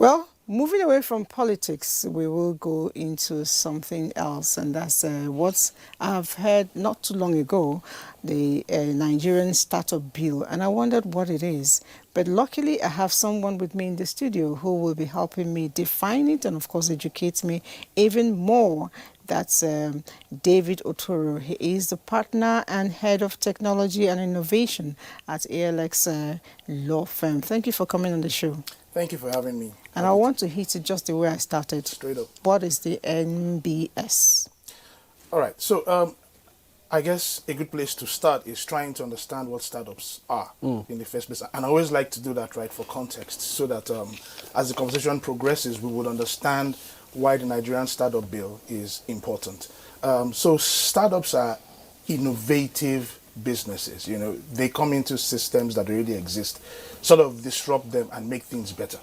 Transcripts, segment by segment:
Well, moving away from politics, we will go into something else, and that's what I've heard not too long ago, the Nigerian startup bill, and I wondered what it is. But luckily, I have someone with me in the studio who will be helping me define it and, of course, educate me even more. That's David Otoro. He is the partner and head of technology and innovation at ALX Law Firm. Thank you for coming on the show. Thank you for having me. And I want to hit it just the way I started. Straight up. What is the NBS? All right. So I guess a good place to start is trying to understand what startups are in the first place. And I always like to do that, right, for context, so that as the conversation progresses, we would understand why the Nigerian startup bill is important. So startups are innovative businesses. You know, they come into systems that already exist, sort of disrupt them and make things better.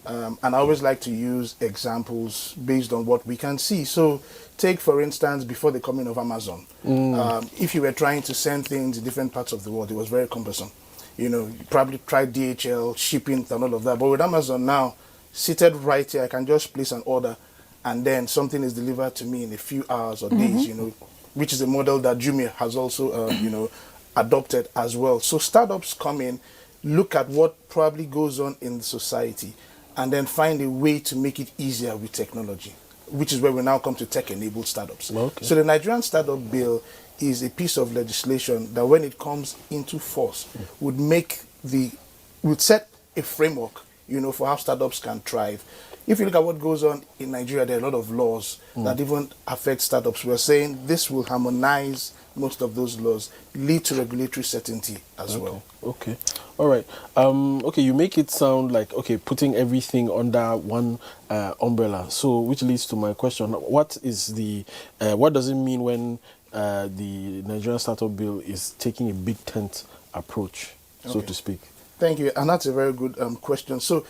And I always like to use examples based on what we can see. So take, for instance, before the coming of Amazon. If you were trying to send things in different parts of the world, it was very cumbersome. You know, you probably tried DHL, shipping, and all of that. But with Amazon now, seated right here, I can just place an order, and then something is delivered to me in a few hours or days, you know, which is a model that Jumia has also, you know, adopted as well. So startups come in, look at what probably goes on in the society, and then find a way to make it easier with technology, which is where we now come to tech-enabled startups. Okay. So the Nigerian Startup Bill is a piece of legislation that, when it comes into force, would set a framework, you know, for how startups can thrive. If you look at what goes on in Nigeria, there are a lot of laws that even affect startups. We're saying this will harmonize most of those laws, lead to regulatory certainty as well. Okay. All right. Okay, you make it sound like, okay, putting everything under one umbrella. So, which leads to my question. What is the, what does it mean when the Nigerian Startup Bill is taking a big tent approach, so to speak? Thank you. And that's a very good question. So,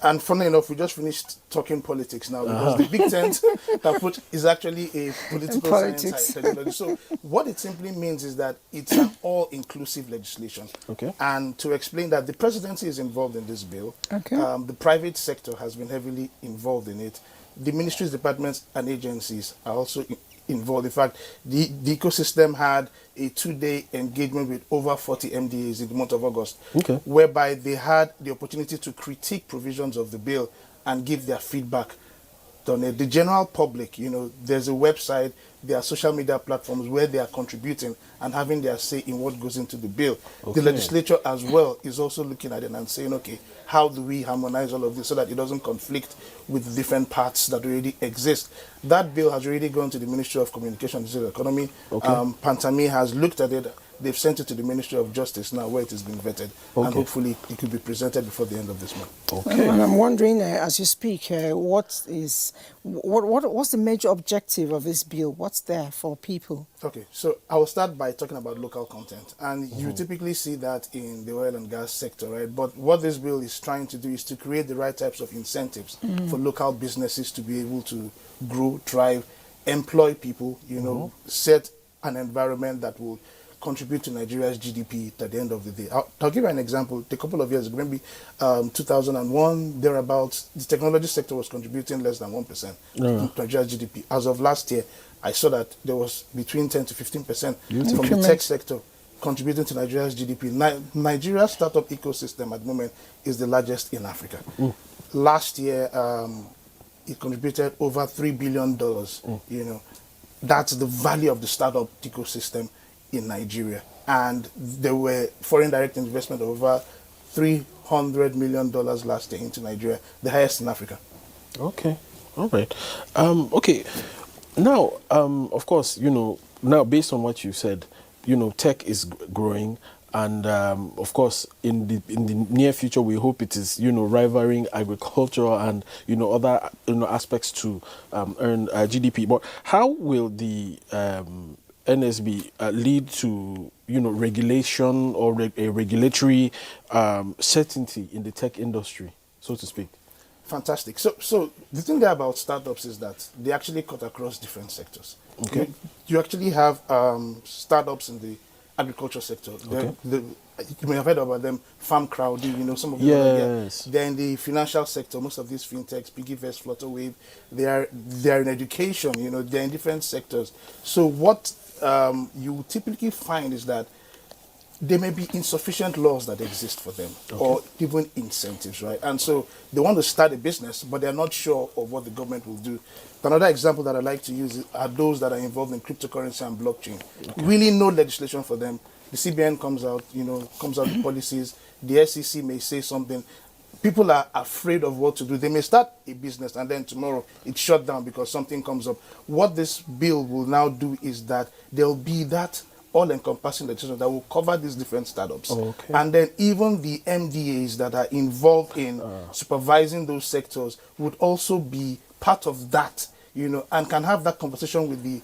and funny enough, we just finished talking politics now, because the big tent approach is actually a political science technology. So what it simply means is that it's an all-inclusive legislation. Okay. And to explain that, the presidency is involved in this bill. Okay. The private sector has been heavily involved in it. The ministries, departments, and agencies are also involved. In fact, the ecosystem had a 2-day engagement with over 40 MDAs in the month of August, whereby they had the opportunity to critique provisions of the bill and give their feedback on it. The general public, you know, there's a website, there are social media platforms where they are contributing and having their say in what goes into the bill. The legislature as well is also looking at it and saying, okay, how do we harmonize all of this so that it doesn't conflict with different parts that already exist? That bill has already gone to the Ministry of Communication and Digital Economy. Pantami has looked at it. They've sent it to the Ministry of Justice now, where it has been vetted, and hopefully it could be presented before the end of this month. And I'm wondering, as you speak, what's the major objective of this bill? What's there for people? Okay, so I will start by talking about local content, and you typically see that in the oil and gas sector, right? But what this bill is trying to do is to create the right types of incentives for local businesses to be able to grow, thrive, employ people, you know, set an environment that will contribute to Nigeria's GDP at the end of the day. I'll give you an example. A couple of years ago, maybe 2001, thereabouts, the technology sector was contributing less than 1% to Nigeria's GDP. As of last year, I saw that there was between 10 to 15% from the tech sector contributing to Nigeria's GDP. Nigeria's startup ecosystem at the moment is the largest in Africa. Last year, it contributed over $3 billion. You know, that's the value of the startup ecosystem in Nigeria. And there were foreign direct investment of over $300 million last year into Nigeria, the highest in Africa. Okay, all right. Okay, now, of course, you know, now based on what you said, you know, tech is growing, and of course, in the near future, we hope it is, you know, rivaling agriculture and, you know, other, you know, aspects to earn GDP. But how will the NSB lead to, you know, regulation or a regulatory certainty in the tech industry, so to speak? Fantastic. So the thing there about startups is that they actually cut across different sectors. Okay. You actually have startups in the agriculture sector. The you may have heard about them, farm crowding, some of them. Yes. They're in the financial sector, most of these fintechs, Piggyvest, Flutterwave, they're in education, they're in different sectors. So what you typically find is that there may be insufficient laws that exist for them, or even incentives, right? And so they want to start a business, but they're not sure of what the government will do. Another example that I like to use are those that are involved in cryptocurrency and blockchain. Really no legislation for them. The CBN comes out with policies. The SEC may say something. People are afraid of what to do. They may start a business and then tomorrow it's shut down because something comes up. What this bill will now do is that there'll be that all-encompassing legislation that will cover these different startups. And then even the MDAs that are involved in supervising those sectors would also be part of that, and can have that conversation with the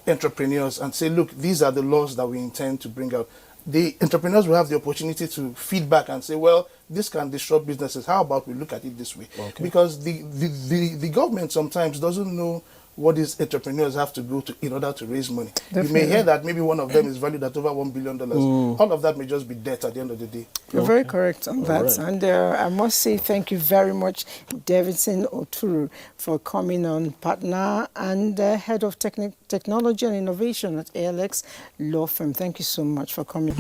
entrepreneurs and say, look, these are the laws that we intend to bring out. The entrepreneurs will have the opportunity to feedback and say, well, this can disrupt businesses. How about we look at it this way? Because the government sometimes doesn't know what these entrepreneurs have to go to in order to raise money. Definitely. You may hear that maybe one of them is valued at over $1 billion. All of that may just be debt at the end of the day. You're very correct on that. Right. And I must say thank you very much, Davidson Oturu, for coming on, partner and head of technology and innovation at ALX Law Firm. Thank you so much for coming.